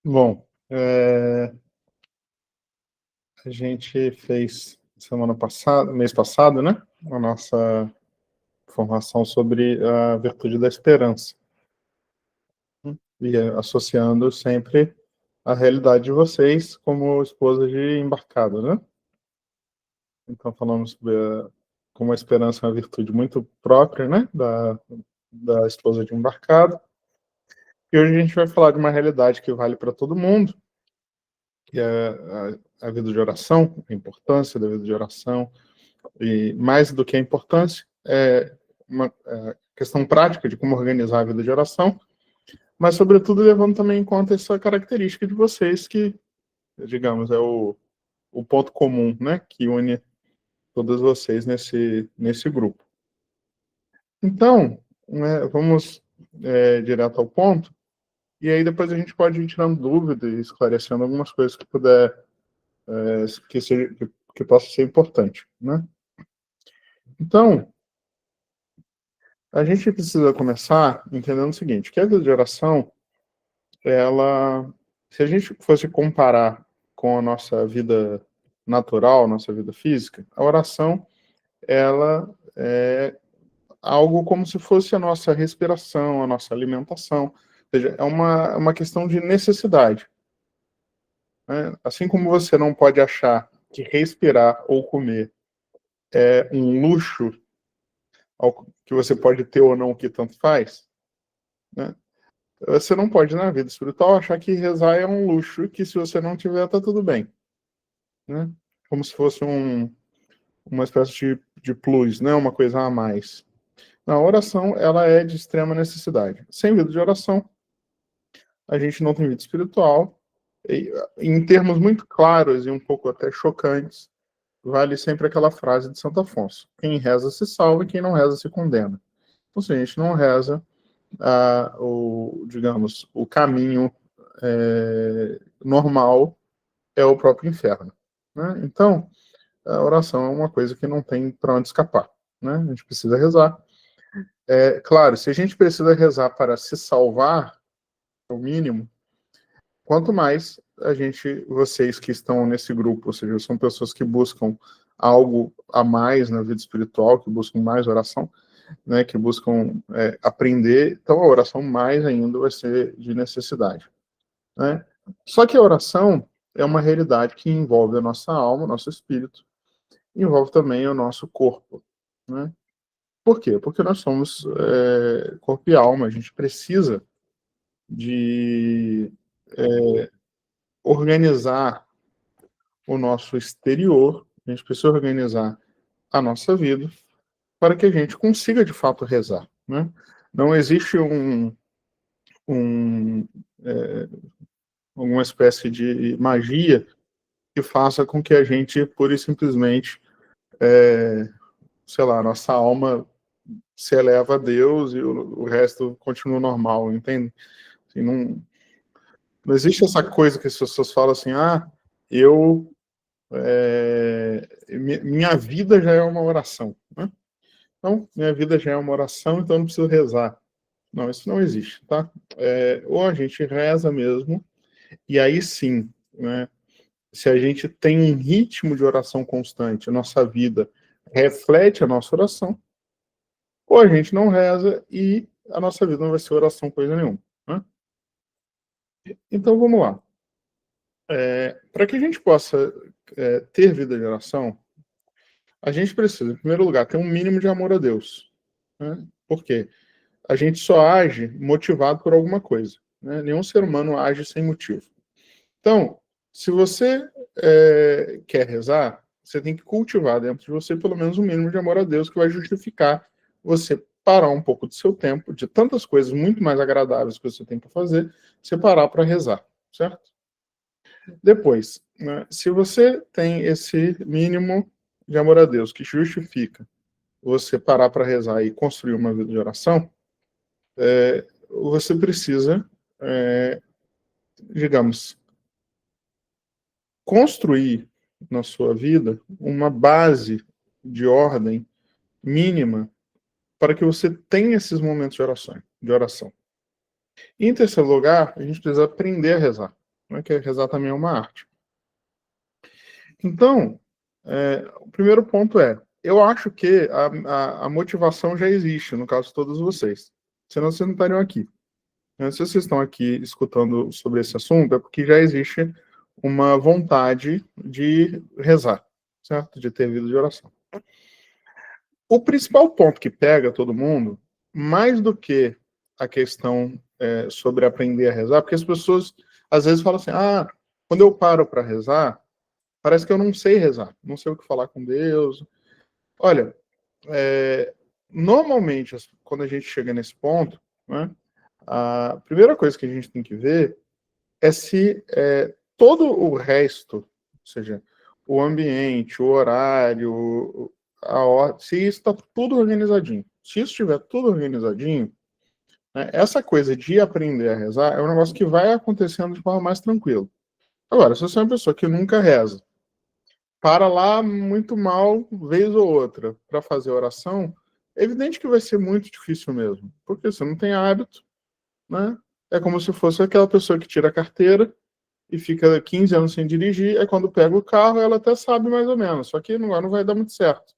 Bom, a gente fez mês passado, né, a nossa formação sobre a virtude da esperança, e associando sempre a realidade de vocês como esposa de embarcado, né? Então falamos sobre como a esperança é uma virtude muito própria, né, da esposa de embarcado. E hoje a gente vai falar de uma realidade que vale para todo mundo, que é a vida de oração, a importância da vida de oração. E mais do que a importância, é uma questão prática de como organizar a vida de oração, mas, sobretudo, levando também em conta essa característica de vocês, que, digamos, é o ponto comum, né, que une todas vocês nesse grupo. Então, né, vamos direto ao ponto, e aí depois a gente pode ir tirando dúvida e esclarecendo algumas coisas que puder, que possa ser importante, né? Então, a gente precisa começar entendendo o seguinte, que a vida de oração, ela, se a gente fosse comparar com a nossa vida natural, nossa vida física, a oração, ela é algo como se fosse a nossa respiração, a nossa alimentação, ou seja, é uma questão de necessidade, né? Assim como você não pode achar que respirar ou comer é um luxo que você pode ter ou não, que tanto faz, né? Você não pode, na vida espiritual, achar que rezar é um luxo, que se você não tiver, tá tudo bem, né? Como se fosse uma espécie de plus, né? Uma coisa a mais. A oração, ela é de extrema necessidade. Sem vida de oração, a gente não tem vida espiritual. E, em termos muito claros e um pouco até chocantes, vale sempre aquela frase de Santo Afonso: quem reza se salva e quem não reza se condena. Então, se a gente não reza, digamos, o caminho normal é o próprio inferno, né? Então, a oração é uma coisa que não tem para onde escapar, né? A gente precisa rezar. Claro, se a gente precisa rezar para se salvar, é o mínimo, quanto mais vocês que estão nesse grupo, ou seja, são pessoas que buscam algo a mais na vida espiritual, que buscam mais oração, né, que buscam aprender, então a oração mais ainda vai ser de necessidade, né? Só que a oração é uma realidade que envolve a nossa alma, o nosso espírito, envolve também o nosso corpo, né? Por quê? Porque nós somos corpo e alma, a gente precisa de organizar o nosso exterior, a gente precisa organizar a nossa vida para que a gente consiga de fato rezar, né? Não existe um, alguma espécie de magia que faça com que a gente, pura e simplesmente, sei lá, nossa alma se eleva a Deus e o resto continua normal, entende? Assim, não existe essa coisa que as pessoas falam assim, eu minha vida já é uma oração, né? Então, minha vida já é uma oração, então eu não preciso rezar. Não, isso não existe, tá? Ou a gente reza mesmo, e aí sim, né? Se a gente tem um ritmo de oração constante, a nossa vida reflete a nossa oração, ou a gente não reza e a nossa vida não vai ser oração coisa nenhuma, né? Então vamos lá. Para que a gente possa ter vida de oração, a gente precisa, em primeiro lugar, ter um mínimo de amor a Deus, né? Por quê? A gente só age motivado por alguma coisa, né? Nenhum ser humano age sem motivo. Então, se você quer rezar, você tem que cultivar dentro de você pelo menos um mínimo de amor a Deus que vai justificar você parar um pouco do seu tempo, de tantas coisas muito mais agradáveis que você tem para fazer, você parar para rezar, certo? Depois, né, se você tem esse mínimo de amor a Deus que justifica você parar para rezar e construir uma vida de oração, você precisa, digamos, construir na sua vida uma base de ordem mínima para que você tenha esses momentos de oração. E, em terceiro lugar, a gente precisa aprender a rezar. né, que rezar também é uma arte. Então, o primeiro ponto eu acho que a motivação já existe, no caso de todos vocês. Senão vocês não estariam aqui. Se vocês estão aqui escutando sobre esse assunto, é porque já existe uma vontade de rezar, certo? De ter vida de oração. O principal ponto que pega todo mundo, mais do que a questão sobre aprender a rezar, porque as pessoas às vezes falam assim, quando eu paro para rezar, parece que eu não sei rezar, não sei o que falar com Deus. Olha, normalmente, quando a gente chega nesse ponto, né, a primeira coisa que a gente tem que ver é se todo o resto, ou seja, o ambiente, o horário, a ordem, se isso está tudo organizadinho. Se isso estiver tudo organizadinho, né, essa coisa de aprender a rezar é um negócio que vai acontecendo de forma mais tranquila. Agora, se você é uma pessoa que nunca reza, para lá muito mal, vez ou outra, para fazer oração, é evidente que vai ser muito difícil mesmo, porque você não tem hábito, né? É como se fosse aquela pessoa que tira a carteira e fica 15 anos sem dirigir, aí quando pega o carro, ela até sabe mais ou menos, só que não vai dar muito certo,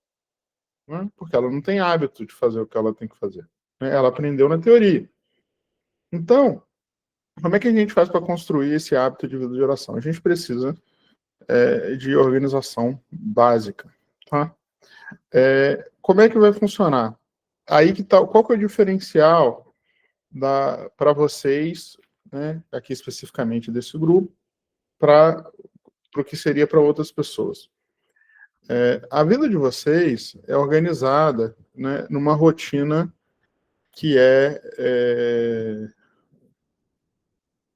né? Porque ela não tem hábito de fazer o que ela tem que fazer, né? Ela aprendeu na teoria. Então, como é que a gente faz para construir esse hábito de vida de oração? A gente precisa de organização básica, tá? Como é que vai funcionar? Aí que tá, qual que é o diferencial para vocês, né, aqui especificamente desse grupo, para o que seria para outras pessoas? A vida de vocês é organizada, né, numa rotina que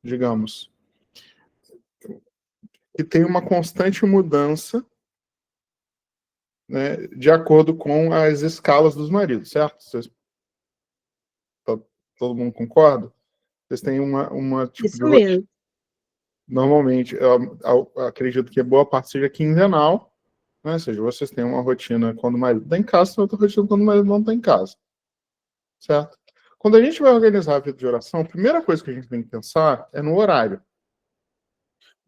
digamos, que tem uma constante mudança, né, de acordo com as escalas dos maridos, certo? Todo mundo concorda? Vocês têm uma tipo de Isso rotina. mesmo. Normalmente, eu acredito que boa parte seja quinzenal, né? Ou seja, vocês têm uma rotina quando o marido está em casa, tem outra rotina quando o marido não está em casa, certo? Quando a gente vai organizar a vida de oração, a primeira coisa que a gente tem que pensar é no horário.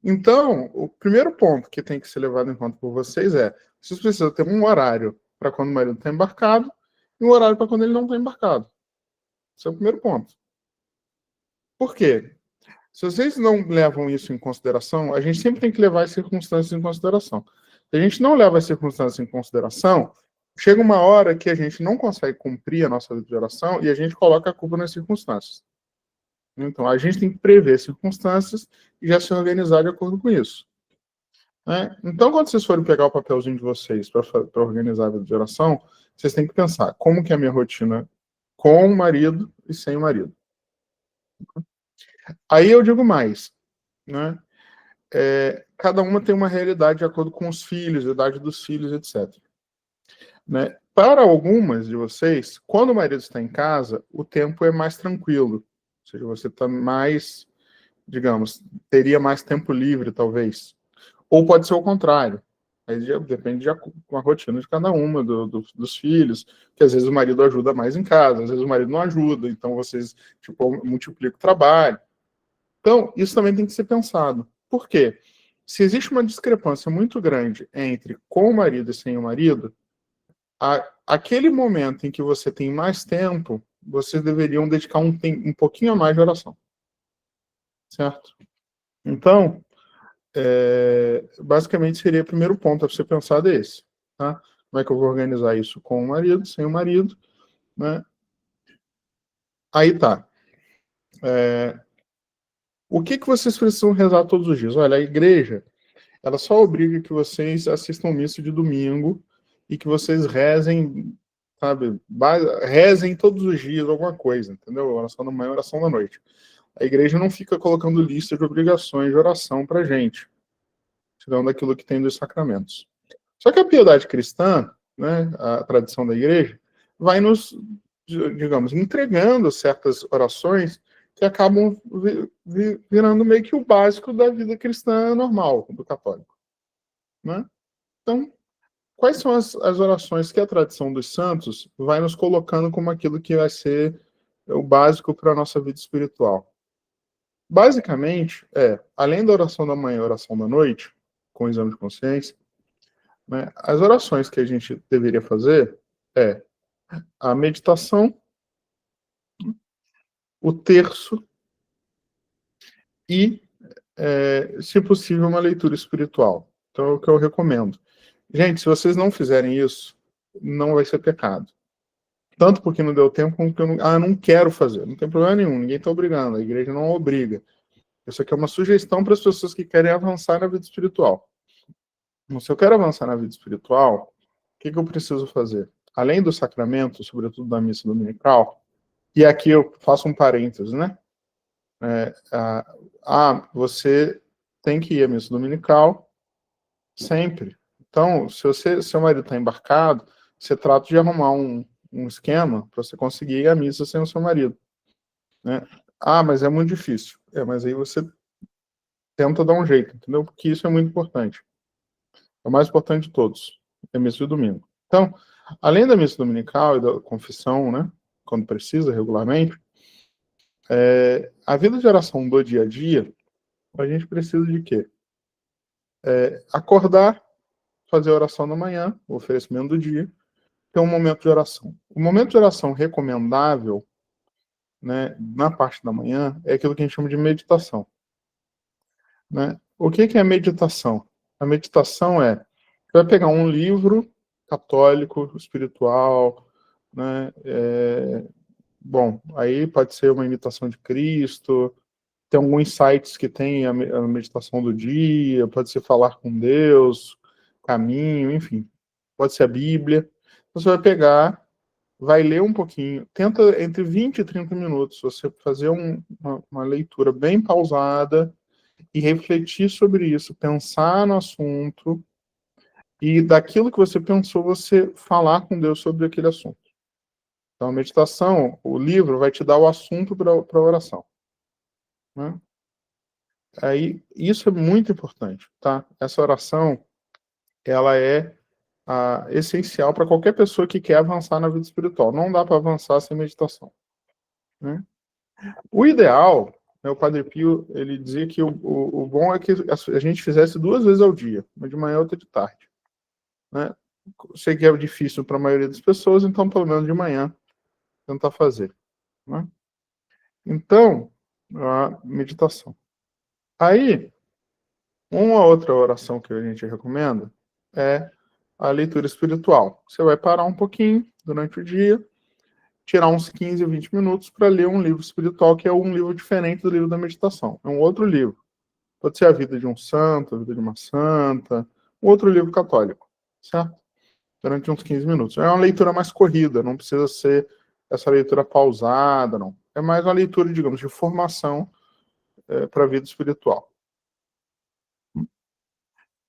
Então, o primeiro ponto que tem que ser levado em conta por vocês vocês precisam ter um horário para quando o marido está embarcado e um horário para quando ele não está embarcado. Esse é o primeiro ponto. Por quê? Se vocês não levam isso em consideração, a gente sempre tem que levar as circunstâncias em consideração. Se a gente não leva as circunstâncias em consideração, chega uma hora que a gente não consegue cumprir a nossa vida de oração e a gente coloca a culpa nas circunstâncias. Então, a gente tem que prever circunstâncias e já se organizar de acordo com isso. Né? Então, quando vocês forem pegar o papelzinho de vocês para organizar a vida de oração, vocês têm que pensar como que é a minha rotina com o marido e sem o marido. Aí eu digo mais, né? Cada uma tem uma realidade de acordo com os filhos, a idade dos filhos, etc. Né? Para algumas de vocês, quando o marido está em casa, o tempo é mais tranquilo. Ou seja, você está mais, digamos, teria mais tempo livre, talvez. Ou pode ser o contrário. Aí depende da rotina de cada uma dos filhos, que às vezes o marido ajuda mais em casa, às vezes o marido não ajuda, então vocês multiplicam o trabalho. Então, isso também tem que ser pensado. Por quê? Se existe uma discrepância muito grande entre com o marido e sem o marido, aquele momento em que você tem mais tempo, vocês deveriam dedicar um pouquinho a mais de oração. Certo? Então, basicamente seria o primeiro ponto a você pensar desse. Tá? Como é que eu vou organizar isso com o marido, sem o marido? Né? Aí tá. O que vocês precisam rezar todos os dias? Olha, a igreja, ela só obriga que vocês assistam missa de domingo e que vocês rezem, sabe, rezem todos os dias alguma coisa, entendeu? Oração da manhã, oração da noite. A igreja não fica colocando lista de obrigações de oração pra gente, tirando aquilo que tem dos sacramentos. Só que a piedade cristã, né, a tradição da igreja, vai nos, digamos, entregando certas orações que acabam virando meio que o básico da vida cristã normal, do católico. Né? Então, quais são as orações que a tradição dos santos vai nos colocando como aquilo que vai ser o básico para a nossa vida espiritual? basicamente, além da oração da manhã e oração da noite, com o exame de consciência, né, as orações que a gente deveria fazer é a meditação, o terço e, se possível, uma leitura espiritual. Então, é o que eu recomendo. Gente, se vocês não fizerem isso, não vai ser pecado. Tanto porque não deu tempo, como porque eu não quero fazer. Não tem problema nenhum, ninguém está obrigando, a igreja não obriga. Isso aqui é uma sugestão para as pessoas que querem avançar na vida espiritual. Então, se eu quero avançar na vida espiritual, o que eu preciso fazer? Além do sacramento, sobretudo da missa dominical, e aqui eu faço um parênteses, né? Você tem que ir à missa dominical sempre. Então, se seu marido está embarcado, você trata de arrumar um esquema para você conseguir ir à missa sem o seu marido, né? Mas é muito difícil. Mas aí você tenta dar um jeito, entendeu? Porque isso é muito importante. É o mais importante de todos, é a missa de domingo. Então, além da missa dominical e da confissão, né, quando precisa, regularmente, a vida de oração do dia a dia, a gente precisa de quê? Acordar, fazer a oração da manhã, o oferecimento do dia, ter um momento de oração. O momento de oração recomendável, né, na parte da manhã, é aquilo que a gente chama de meditação. Né? O que é meditação? A meditação você vai pegar um livro católico, espiritual, né? Bom, aí pode ser uma imitação de Cristo, tem alguns sites que tem a meditação do dia, pode ser falar com Deus, caminho, enfim, pode ser a Bíblia. Você vai pegar, vai ler um pouquinho, tenta entre 20 e 30 minutos, você fazer uma leitura bem pausada e refletir sobre isso, pensar no assunto e daquilo que você pensou, você falar com Deus sobre aquele assunto. Então, a meditação, o livro vai te dar o assunto para a oração. Né? Aí, isso é muito importante, tá? Essa oração, ela é essencial para qualquer pessoa que quer avançar na vida espiritual. Não dá para avançar sem meditação. Né? O ideal, né, o Padre Pio, ele dizia que o bom é que a gente fizesse 2 vezes ao dia, uma de manhã e outra de tarde. Né? Sei que é difícil para a maioria das pessoas, então pelo menos de manhã tentar fazer. Né? Então, a meditação. Aí, uma outra oração que a gente recomenda é a leitura espiritual. Você vai parar um pouquinho durante o dia, tirar uns 15, 20 minutos para ler um livro espiritual, que é um livro diferente do livro da meditação. É um outro livro. Pode ser a vida de um santo, a vida de uma santa, um outro livro católico, certo? Durante uns 15 minutos. É uma leitura mais corrida, não precisa ser essa leitura pausada, não. É mais uma leitura, digamos, de formação para a vida espiritual.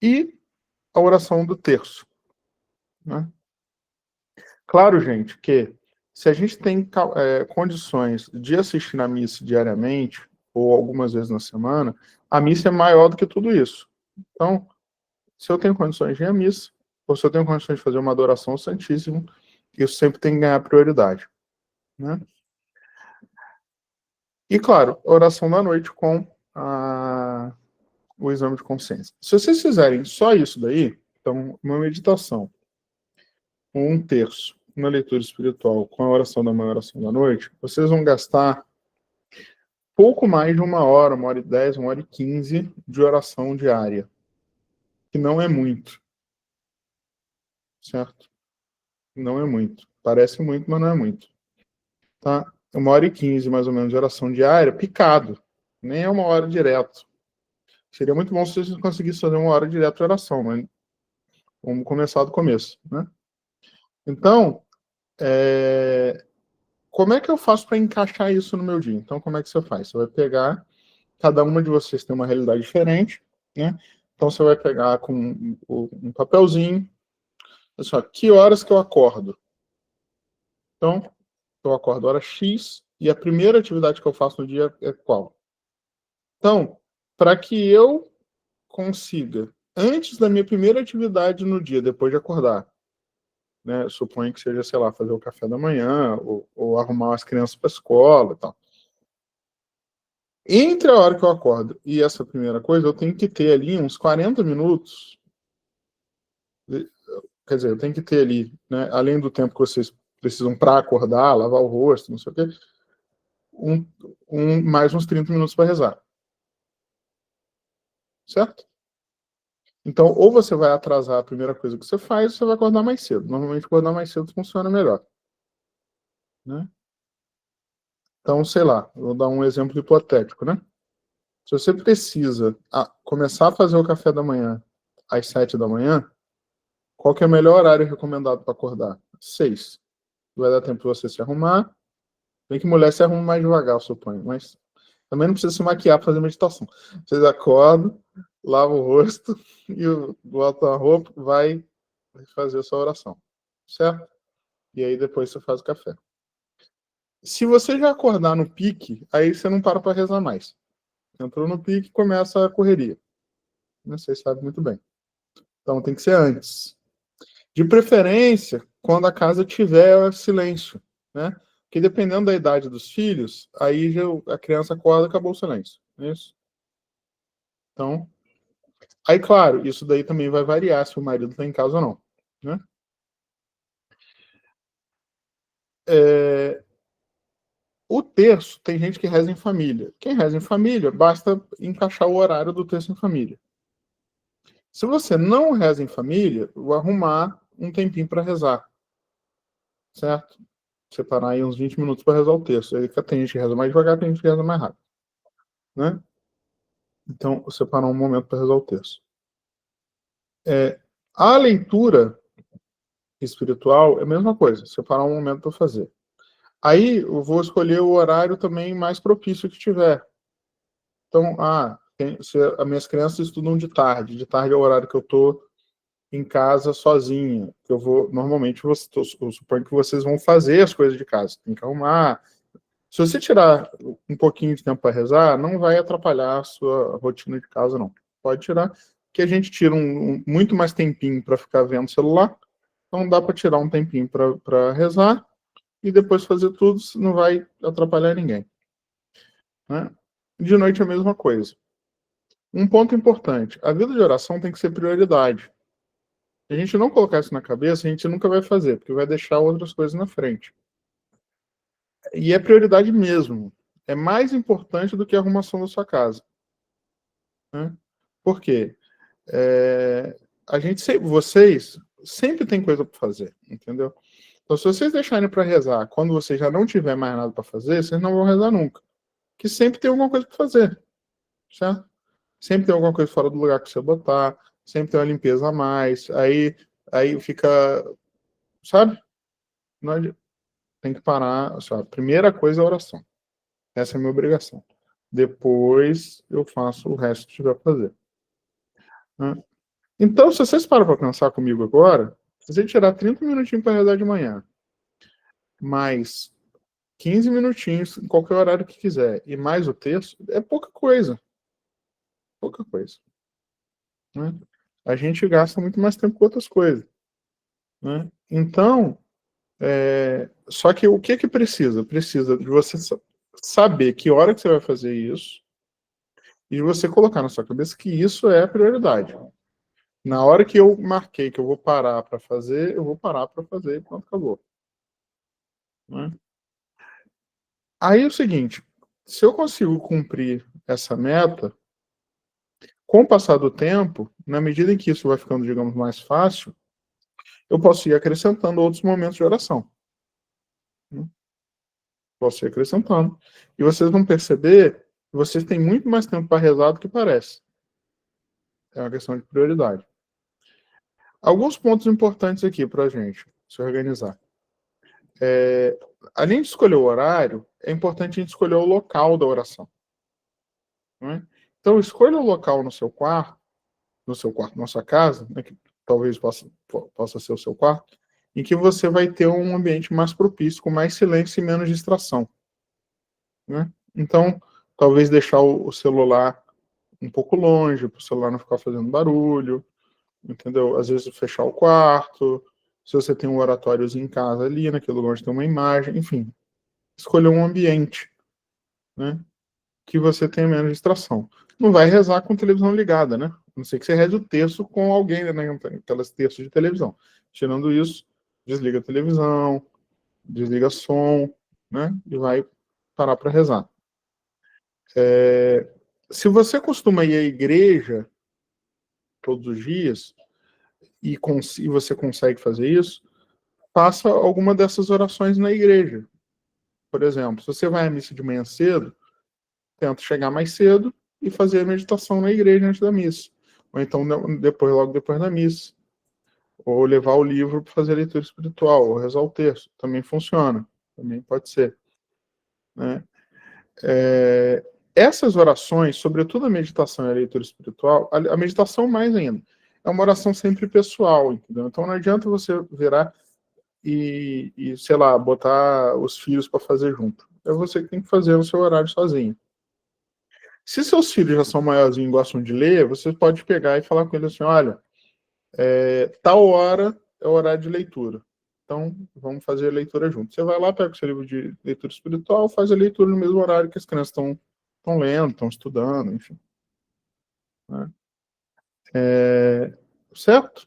E a oração do terço. Né? Claro, gente, que se a gente tem condições de assistir na missa diariamente, ou algumas vezes na semana, a missa é maior do que tudo isso. Então, se eu tenho condições de ir à missa, ou se eu tenho condições de fazer uma adoração ao Santíssimo, isso sempre tem que ganhar prioridade. Né? E, claro, oração da noite com o exame de consciência. Se vocês fizerem só isso daí, então, uma meditação, um terço, uma leitura espiritual com a oração da manhã e a oração da noite, vocês vão gastar pouco mais de 1 hora, 1 hora e 10, 1 hora e 15 de oração diária, que não é muito, certo? Não é muito. Parece muito, mas não é muito. Tá? 1 hora e 15, mais ou menos, de oração diária, picado. Nem é 1 hora direto. Seria muito bom se vocês conseguissem fazer 1 hora direto de oração, mas vamos começar do começo, né? Então, como é que eu faço para encaixar isso no meu dia? Então, como é que você faz? Você vai pegar, cada uma de vocês tem uma realidade diferente, né? Então, você vai pegar com um papelzinho, assim, ó, que horas que eu acordo? Então, eu acordo hora X e a primeira atividade que eu faço no dia é qual? Então, para que eu consiga, antes da minha primeira atividade no dia, depois de acordar, né, suponho que seja, sei lá, fazer o café da manhã, ou arrumar as crianças para a escola e tal. Entre a hora que eu acordo e essa primeira coisa, eu tenho que ter ali uns 40 minutos. Quer dizer, eu tenho que ter ali, né, além do tempo que vocês precisam para acordar, lavar o rosto, não sei o quê, mais uns 30 minutos para rezar. Certo? Então, ou você vai atrasar a primeira coisa que você faz, ou você vai acordar mais cedo. Normalmente, acordar mais cedo funciona melhor. Né? Então, sei lá, vou dar um exemplo hipotético, né? Se você precisa começar a fazer o café da manhã às 7 da manhã, qual que é o melhor horário recomendado para acordar? 6. Vai dar tempo de você se arrumar. Bem que mulher se arruma mais devagar, eu suponho, mas também não precisa se maquiar para fazer meditação. Vocês acordam, lavam o rosto e botam a roupa, vai fazer a sua oração. Certo? E aí depois você faz o café. Se você já acordar no pique, aí você não para rezar mais. Entrou no pique, começa a correria. Você sabe muito bem. Então tem que ser antes. De preferência, quando a casa tiver silêncio, né? Porque dependendo da idade dos filhos, aí já a criança acorda, acabou o silêncio. Não é isso? Então, aí claro, isso daí também vai variar se o marido está em casa ou não, né? O terço, tem gente que reza em família. Quem reza em família, basta encaixar o horário do terço em família. Se você não reza em família, vou arrumar um tempinho para rezar, certo? Separar aí uns 20 minutos para rezar o terço. Aí tem gente que reza mais devagar, tem gente que reza mais rápido, né? Então, vou separar um momento para rezar o terço. A leitura espiritual é a mesma coisa, separar um momento para fazer. Aí eu vou escolher o horário também mais propício que tiver. Então, se as minhas crianças estudam de tarde é o horário que eu estou em casa sozinha. Eu vou, normalmente, eu suponho que vocês vão fazer as coisas de casa, tem que arrumar. Se você tirar um pouquinho de tempo para rezar, não vai atrapalhar a sua rotina de casa, não. Pode tirar, que a gente tira muito mais tempinho para ficar vendo o celular, então dá para tirar um tempinho para rezar e depois fazer tudo, não vai atrapalhar ninguém. Né? De noite é a mesma coisa. Um ponto importante, a vida de oração tem que ser prioridade. Se a gente não colocar isso na cabeça, a gente nunca vai fazer, porque vai deixar outras coisas na frente. E é prioridade mesmo. É mais importante do que a arrumação da sua casa. Né? Por quê? Vocês sempre tem coisa para fazer, entendeu? Então, se vocês deixarem para rezar quando você já não tiver mais nada para fazer, vocês não vão rezar nunca. Que sempre tem alguma coisa para fazer, certo? Sempre tem alguma coisa fora do lugar que você botar, sempre tem uma limpeza a mais, aí fica, sabe? Tem que parar, a primeira coisa é a oração. Essa é a minha obrigação. Depois eu faço o resto que tiver para fazer. Né? Então, se vocês param para pensar comigo agora, se você tirar 30 minutinhos para rezar de manhã, mais 15 minutinhos, em qualquer horário que quiser, e mais o terço, é pouca coisa. Pouca coisa. Né? A gente gasta muito mais tempo com outras coisas. Né? Então, só que o que precisa? Precisa de você saber que hora que você vai fazer isso e de você colocar na sua cabeça que isso é a prioridade. Na hora que eu marquei que eu vou parar para fazer, eu vou parar para fazer e pronto, acabou. Né? Aí é o seguinte, se eu consigo cumprir essa meta, com o passar do tempo, na medida em que isso vai ficando, digamos, mais fácil, eu posso ir acrescentando outros momentos de oração. Né? Posso ir acrescentando. E vocês vão perceber que vocês têm muito mais tempo para rezar do que parece. É uma questão de prioridade. Alguns pontos importantes aqui para a gente se organizar. Além de escolher o horário, é importante a gente escolher o local da oração. Né? Então, escolha o local no seu quarto, na sua casa, né, que talvez possa ser o seu quarto, em que você vai ter um ambiente mais propício, com mais silêncio e menos distração. Né? Então, talvez deixar o celular um pouco longe, para o celular não ficar fazendo barulho, entendeu? Às vezes fechar o quarto, se você tem um oratóriozinho em casa ali, naquele lugar onde tem uma imagem, enfim, escolher um ambiente, né? que você tenha menos distração. Não vai rezar com televisão ligada, né? A não ser que você reze o terço com alguém, né? Aquelas terços de televisão. Tirando isso, desliga a televisão, desliga som, né? E vai parar para rezar. Se você costuma ir à igreja todos os dias e você consegue fazer isso, faça alguma dessas orações na igreja. Por exemplo, se você vai à missa de manhã cedo, tenta chegar mais cedo e fazer a meditação na igreja antes da missa. Ou então logo depois da missa. Ou levar o livro para fazer a leitura espiritual, ou rezar o texto. Também funciona. Também pode ser. Né? Essas orações, sobretudo a meditação e a leitura espiritual, a meditação mais ainda, é uma oração sempre pessoal, entendeu? Então não adianta você virar e sei lá, botar os filhos para fazer junto. É você que tem que fazer no seu horário sozinho. Se seus filhos já são maiorzinhos e gostam de ler, você pode pegar e falar com eles assim, olha, tal hora é o horário de leitura. Então, vamos fazer a leitura junto. Você vai lá, pega o seu livro de leitura espiritual, faz a leitura no mesmo horário que as crianças estão lendo, estão estudando, enfim. Né? Certo?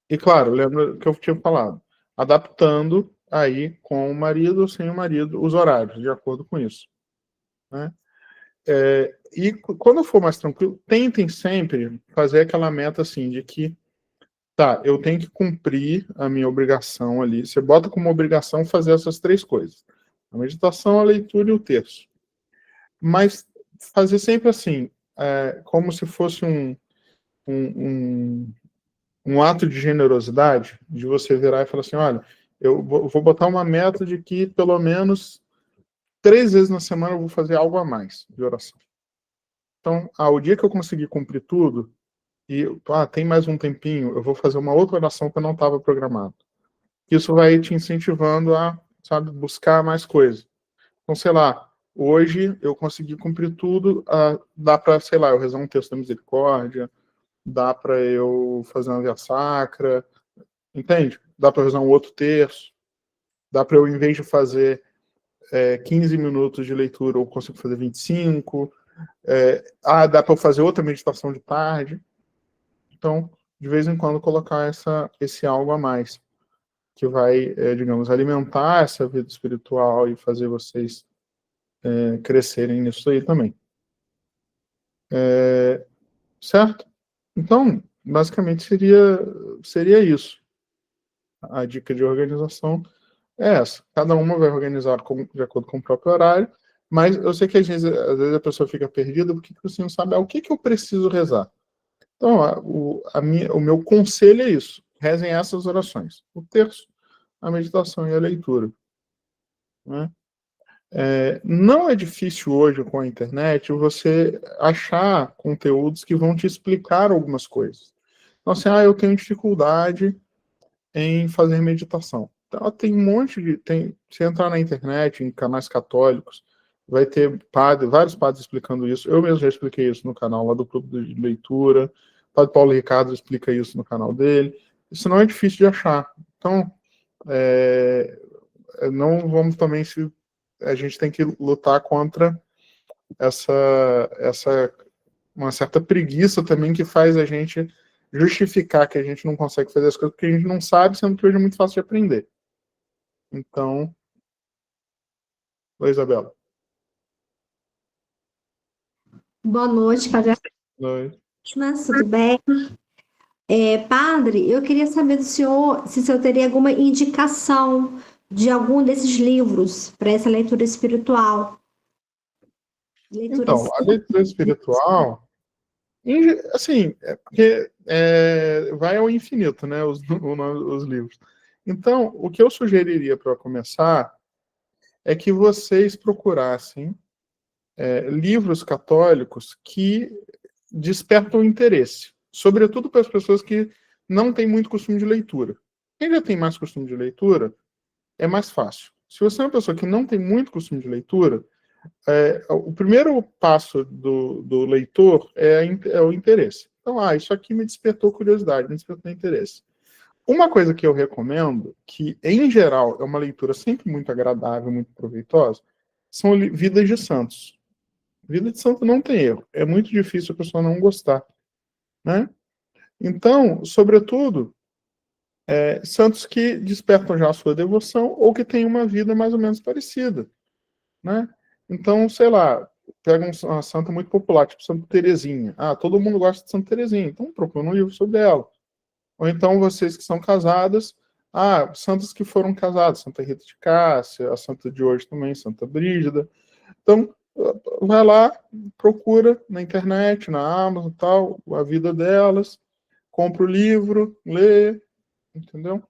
E claro, lembra que eu tinha falado, adaptando aí com o marido ou sem o marido os horários, de acordo com isso. Né? E quando for mais tranquilo, tentem sempre fazer aquela meta assim, de que tá, eu tenho que cumprir a minha obrigação ali. Você bota como obrigação fazer essas três coisas. A meditação, a leitura e o terço. Mas fazer sempre assim, como se fosse um ato de generosidade, de você virar e falar assim, olha, eu vou botar uma meta de que pelo menos 3 vezes na semana eu vou fazer algo a mais de oração. Então, o dia que eu conseguir cumprir tudo, e tem mais um tempinho, eu vou fazer uma outra oração que eu não estava programado. Isso vai te incentivando a, sabe, buscar mais coisas. Então, sei lá, hoje eu consegui cumprir tudo, dá para, sei lá, eu rezar um texto da misericórdia, dá para eu fazer uma via sacra, entende? Dá para rezar um outro terço, dá para eu, em vez de fazer 15 minutos de leitura, eu consigo fazer 25, dá para eu fazer outra meditação de tarde. Então, de vez em quando, colocar esse algo a mais, que vai, digamos, alimentar essa vida espiritual e fazer vocês crescerem nisso aí também. Certo? Então, basicamente, seria isso. A dica de organização é essa. Cada uma vai organizar de acordo com o próprio horário, mas eu sei que às vezes a pessoa fica perdida porque você não sabe o que eu preciso rezar. Então, o meu conselho é isso. Rezem essas orações. O terço, a meditação e a leitura. Né? Não é difícil hoje com a internet você achar conteúdos que vão te explicar algumas coisas. Então, assim, eu tenho dificuldade em fazer meditação. Então, tem um monte de... se entrar na internet, em canais católicos, vai ter vários padres explicando isso. Eu mesmo já expliquei isso no canal lá do Clube de Leitura. O padre Paulo Ricardo explica isso no canal dele. Isso não é difícil de achar. Então, não vamos também a gente tem que lutar contra uma certa preguiça também que faz a gente justificar que a gente não consegue fazer as coisas porque a gente não sabe, sendo que hoje é muito fácil de aprender. Então, oi, Isabela. Boa noite, Padre. Oi. Tudo bem? Padre, eu queria saber do senhor se o senhor teria alguma indicação de algum desses livros para essa leitura espiritual. Então, a leitura espiritual, assim, porque vai ao infinito, né, os livros. Então, o que eu sugeriria para começar é que vocês procurassem livros católicos que despertam interesse, sobretudo para as pessoas que não têm muito costume de leitura. Quem já tem mais costume de leitura, é mais fácil. Se você é uma pessoa que não tem muito costume de leitura, o primeiro passo do leitor é o interesse. Então, isso aqui me despertou curiosidade, me despertou interesse. Uma coisa que eu recomendo, que em geral é uma leitura sempre muito agradável, muito proveitosa, são Vidas de Santos. Vida de santo não tem erro. É muito difícil a pessoa não gostar, né? Então, sobretudo, santos que despertam já a sua devoção ou que têm uma vida mais ou menos parecida, né? Então, sei lá, pega uma santa muito popular, tipo Santa Teresinha. Ah, todo mundo gosta de Santa Teresinha, então procura um livro sobre ela. Ou então vocês que são casadas, santas que foram casadas, Santa Rita de Cássia, a santa de hoje também, Santa Brígida. Então, vai lá, procura na internet, na Amazon e tal, a vida delas, compra o livro, lê, entendeu?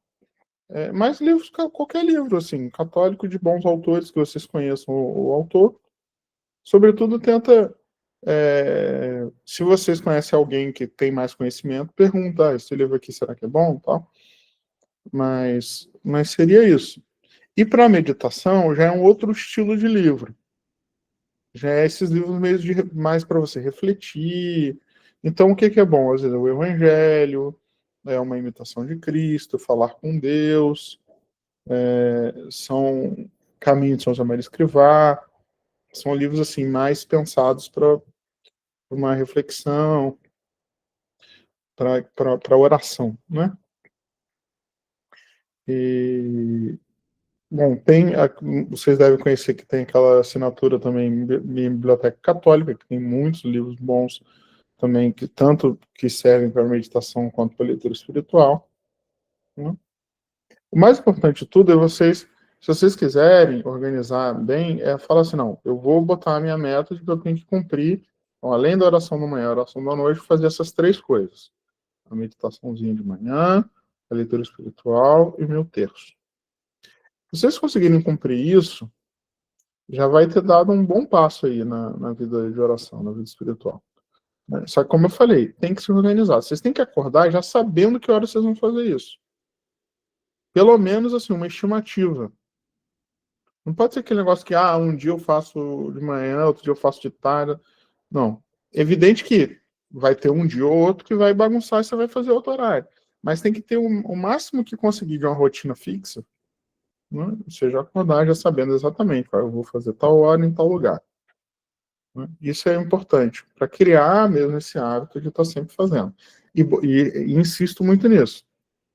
Mais livros, qualquer livro, assim, católico de bons autores que vocês conheçam o autor. Sobretudo, tenta, se vocês conhecem alguém que tem mais conhecimento, pergunta, esse livro aqui, será que é bom? Tal. Mas seria isso. E para meditação, já é um outro estilo de livro. Já é esses livros mais para você refletir. Então, o que é bom? Às vezes é o Evangelho, é uma imitação de Cristo, falar com Deus, são Caminho de São José Maria Escrivá, são livros assim mais pensados para uma reflexão, para oração, né? E, bom, vocês devem conhecer que tem aquela assinatura também em Biblioteca Católica, que tem muitos livros bons também, que tanto que servem para meditação quanto para leitura espiritual, né? O mais importante de tudo é vocês, se vocês quiserem organizar bem, falar assim, não, eu vou botar a minha meta de que eu tenho que cumprir, então, além da oração da manhã, a oração da noite, fazer essas 3 coisas. A meditaçãozinha de manhã, a leitura espiritual e o meu terço. Se vocês conseguirem cumprir isso, já vai ter dado um bom passo aí na vida de oração, na vida espiritual. Só que, como eu falei, tem que se organizar. Vocês têm que acordar já sabendo que hora vocês vão fazer isso. Pelo menos, assim, uma estimativa. Não pode ser aquele negócio que, um dia eu faço de manhã, outro dia eu faço de tarde. Não. É evidente que vai ter um dia ou outro que vai bagunçar e você vai fazer outro horário. Mas tem que ter o máximo que conseguir de uma rotina fixa, né? Você já acordar já sabendo exatamente, eu vou fazer tal hora em tal lugar. Né? Isso é importante, para criar mesmo esse hábito de estar sempre fazendo. E insisto muito nisso.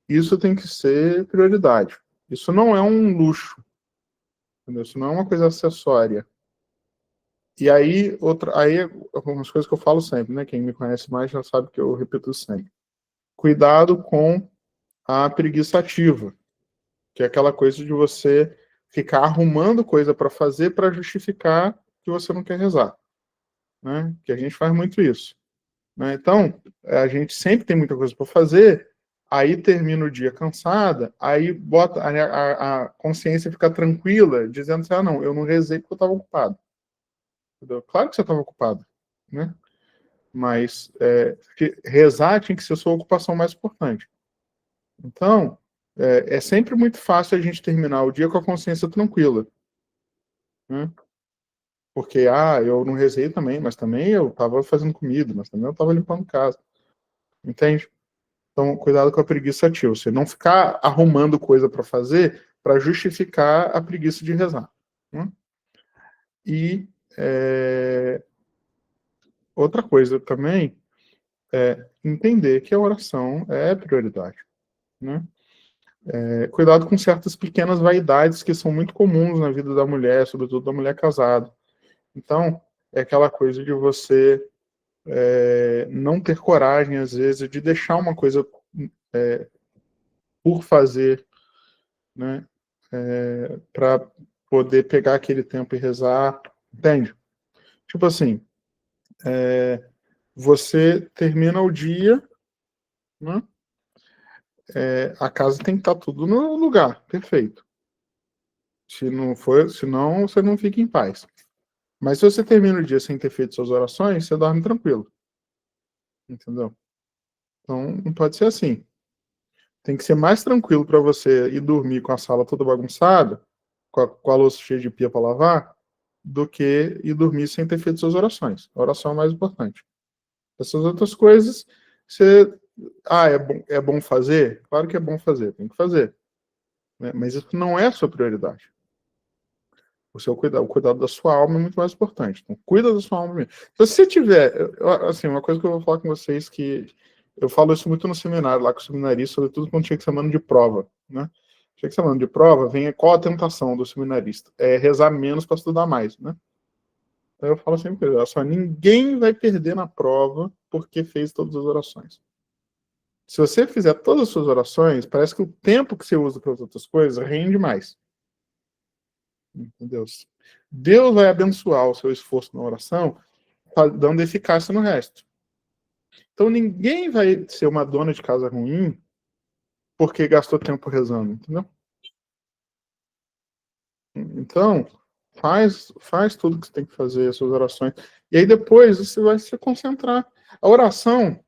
Isso tem que ser prioridade. Isso não é um luxo. Entendeu? Isso não é uma coisa acessória. E aí, algumas coisas que eu falo sempre, né? Quem me conhece mais já sabe que eu repito sempre. Cuidado com a preguiça ativa, que é aquela coisa de você ficar arrumando coisa para fazer para justificar que você não quer rezar, né? Que a gente faz muito isso, né? Então, a gente sempre tem muita coisa para fazer, aí termina o dia cansada, aí bota a consciência fica tranquila, dizendo assim, não, eu não rezei porque eu estava ocupado. Entendeu? Claro que você estava ocupado, né? Mas rezar tinha que ser a sua ocupação mais importante. Então, é sempre muito fácil a gente terminar o dia com a consciência tranquila, né? Porque, eu não rezei também, mas também eu estava fazendo comida, mas também eu estava limpando casa. Entende? Então, cuidado com a preguiça ativa. Você não ficar arrumando coisa para fazer para justificar a preguiça de rezar, né? E outra coisa também é entender que a oração é prioridade, né? Cuidado com certas pequenas vaidades que são muito comuns na vida da mulher, sobretudo da mulher casada. Então, é aquela coisa de você não ter coragem, às vezes, de deixar uma coisa por fazer, né? Para poder pegar aquele tempo e rezar, entende? Tipo assim, você termina o dia, né? A casa tem que estar tudo no lugar, perfeito. Se não for, senão você não fica em paz. Mas se você termina o dia sem ter feito suas orações, você dorme tranquilo. Entendeu? Então, não pode ser assim. Tem que ser mais tranquilo para você ir dormir com a sala toda bagunçada, com a louça cheia de pia para lavar, do que ir dormir sem ter feito suas orações. A oração é mais importante. Essas outras coisas, você. É bom fazer? Claro que é bom fazer, tem que fazer. Né? Mas isso não é a sua prioridade. O cuidado da sua alma é muito mais importante. Então, cuida da sua alma mesmo. Se você tiver, assim, uma coisa que eu vou falar com vocês, que eu falo isso muito no seminário, lá com o seminarista, sobretudo quando chega semana de prova, né? Chega semana de prova, vem qual a tentação do seminarista? É rezar menos para estudar mais, né? Então eu falo sempre, olha só, ninguém vai perder na prova porque fez todas as orações. Se você fizer todas as suas orações, parece que o tempo que você usa para as outras coisas rende mais. Entendeu? Deus vai abençoar o seu esforço na oração, dando eficácia no resto. Então ninguém vai ser uma dona de casa ruim porque gastou tempo rezando, entendeu? Então, faz tudo que você tem que fazer, as suas orações. E aí depois você vai se concentrar. A oração,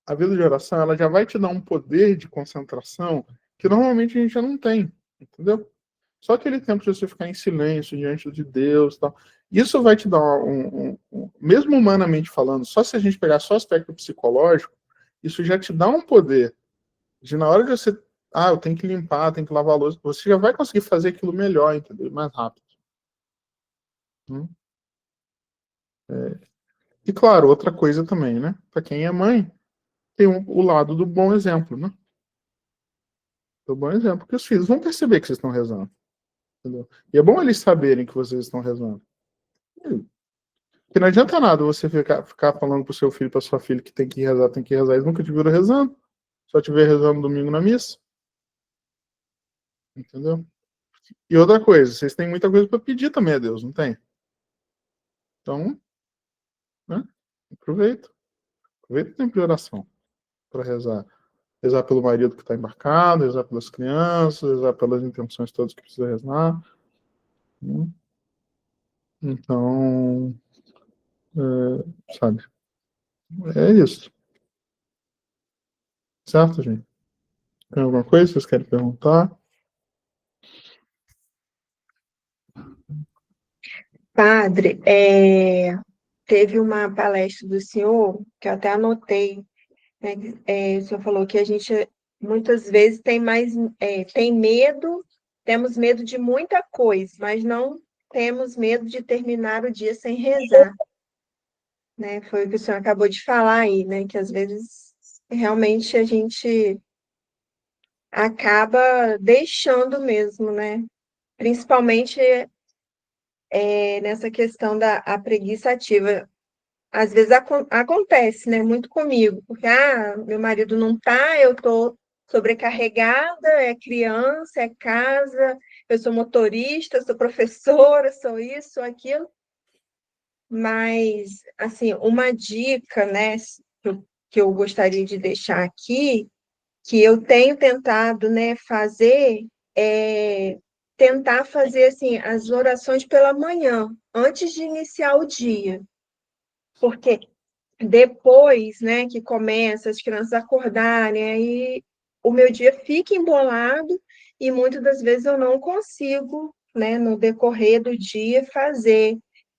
a vida de oração, ela já vai te dar um poder de concentração que normalmente a gente já não tem, entendeu? Só aquele tempo de você ficar em silêncio diante de Deus, tal. Isso vai te dar mesmo humanamente falando, só se a gente pegar só o aspecto psicológico, isso já te dá um poder de na hora de você, eu tenho que limpar, tenho que lavar a louça, você já vai conseguir fazer aquilo melhor, entendeu? Mais rápido. E claro, outra coisa também, né? Para quem é mãe, tem o lado do bom exemplo, né? Do bom exemplo, que os filhos vão perceber que vocês estão rezando. Entendeu? E é bom eles saberem que vocês estão rezando. Porque não adianta nada você ficar falando pro seu filho, pra sua filha que tem que rezar, tem que rezar. Eles nunca te viram rezando. Só te ver rezando domingo na missa. Entendeu? E outra coisa, vocês têm muita coisa para pedir também a Deus, não tem? Então, né? Aproveita. Aproveita o tempo de oração para rezar. Rezar pelo marido que está embarcado, rezar pelas crianças, rezar pelas intenções todas que precisa rezar. Né? Então, sabe? É isso. Certo, gente? Tem alguma coisa que vocês querem perguntar? Padre, teve uma palestra do senhor, que eu até anotei, né? O senhor falou que a gente muitas vezes tem medo, temos medo de muita coisa, mas não temos medo de terminar o dia sem rezar, né? Foi o que o senhor acabou de falar aí, né? Que às vezes realmente a gente acaba deixando mesmo, né? Principalmente nessa questão da preguiça ativa. Às vezes acontece, né? Muito comigo, porque meu marido não tá, eu tô sobrecarregada, é criança, é casa, eu sou motorista, sou professora, sou isso, sou aquilo. Mas, assim, uma dica, né, que eu gostaria de deixar aqui, que eu tenho tentado, né, fazer, é tentar fazer, assim, as orações pela manhã, antes de iniciar o dia. Porque depois, né, que começa as crianças acordarem, aí o meu dia fica embolado e muitas das vezes eu não consigo, né, no decorrer do dia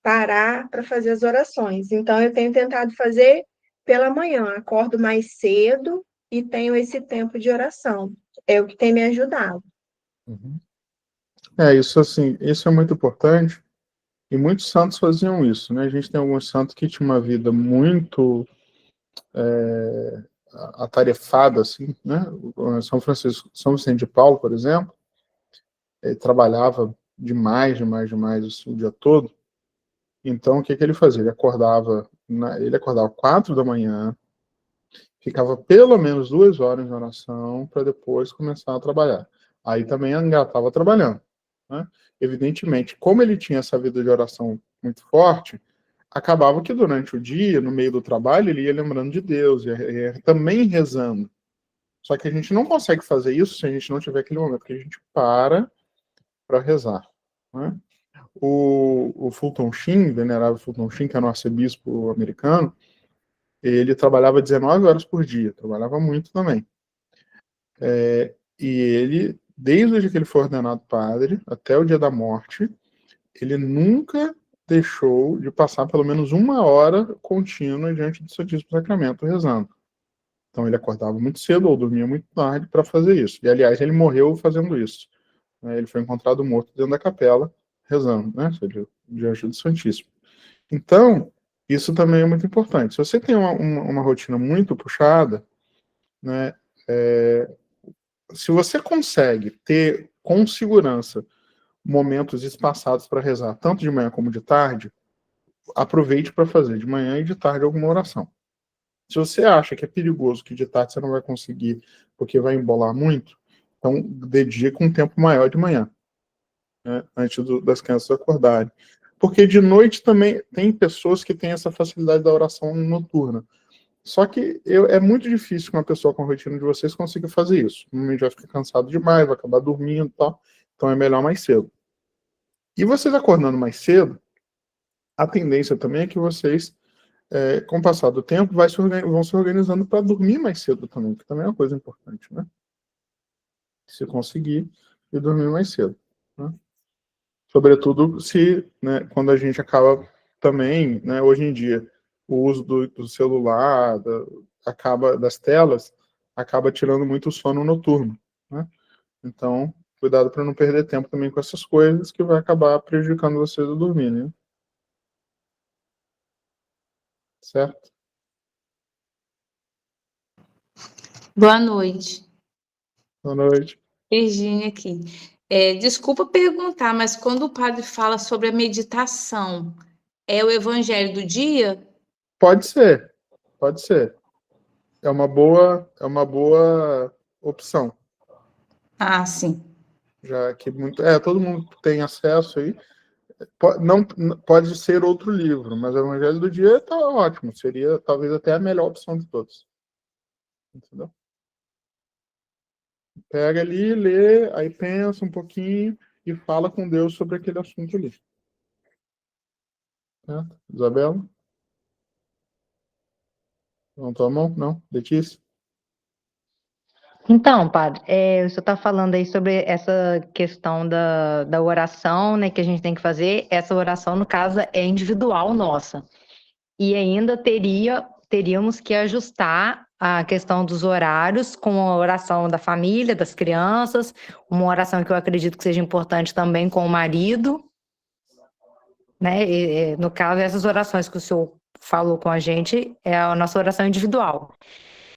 parar para fazer as orações. Então eu tenho tentado fazer pela manhã, acordo mais cedo e tenho esse tempo de oração. É o que tem me ajudado. Uhum. Isso assim, isso é muito importante. E muitos santos faziam isso, né? A gente tem alguns santos que tinham uma vida muito atarefada, assim, né? São Francisco, São Vicente de Paulo, por exemplo, ele trabalhava demais, assim, o dia todo. Então, o que ele fazia? Ele acordava 4 da manhã, ficava pelo menos 2 horas em oração para depois começar a trabalhar. Aí também engatava trabalhando, né? Evidentemente, como ele tinha essa vida de oração muito forte, acabava que durante o dia, no meio do trabalho, ele ia lembrando de Deus, ia também rezando. Só que a gente não consegue fazer isso se a gente não tiver aquele momento que a gente para rezar. Né? O Fulton Sheen, venerável Fulton Sheen, que era um arcebispo americano, ele trabalhava 19 horas por dia, trabalhava muito também. E ele, desde o dia que ele foi ordenado padre, até o dia da morte, ele nunca deixou de passar pelo menos 1 hora contínua diante do Santíssimo Sacramento rezando. Então ele acordava muito cedo ou dormia muito tarde para fazer isso. E aliás, ele morreu fazendo isso. Ele foi encontrado morto dentro da capela rezando, né? Diante do Santíssimo. Então, isso também é muito importante. Se você tem uma rotina muito puxada, né? Se você consegue ter com segurança momentos espaçados para rezar, tanto de manhã como de tarde, aproveite para fazer de manhã e de tarde alguma oração. Se você acha que é perigoso, que de tarde você não vai conseguir, porque vai embolar muito, então dedique um tempo maior de manhã, né, antes das crianças acordarem. Porque de noite também tem pessoas que têm essa facilidade da oração noturna. Só que é muito difícil que uma pessoa com a rotina de vocês consiga fazer isso. Normalmente vai ficar cansado demais, vai acabar dormindo e tal. Então é melhor mais cedo. E vocês acordando mais cedo, a tendência também é que vocês, com o passar do tempo, vão se organizando para dormir mais cedo também, que também é uma coisa importante, né? Se conseguir e dormir mais cedo, né? Sobretudo se, né, quando a gente acaba também, né, hoje em dia, o uso do celular, das telas, acaba tirando muito o sono noturno, né? Então, cuidado para não perder tempo também com essas coisas, que vai acabar prejudicando vocês a dormir, né? Certo? Boa noite. Boa noite. Virgínia aqui. Desculpa perguntar, mas quando o padre fala sobre a meditação, é o evangelho do dia? Pode ser, pode ser. É uma boa opção. Ah, sim. Já que todo mundo tem acesso aí. Não pode ser outro livro, mas o Evangelho do Dia está ótimo. Seria talvez até a melhor opção de todos. Entendeu? Pega ali, lê, aí pensa um pouquinho e fala com Deus sobre aquele assunto ali. Certo? Isabela? Não tua mão? Não? Letícia? Então, padre, o senhor está falando aí sobre essa questão da oração, né, que a gente tem que fazer. Essa oração, no caso, é individual nossa. E ainda teríamos que ajustar a questão dos horários com a oração da família, das crianças, uma oração que eu acredito que seja importante também com o marido, né? No caso, essas orações que o senhor falou com a gente é a nossa oração individual.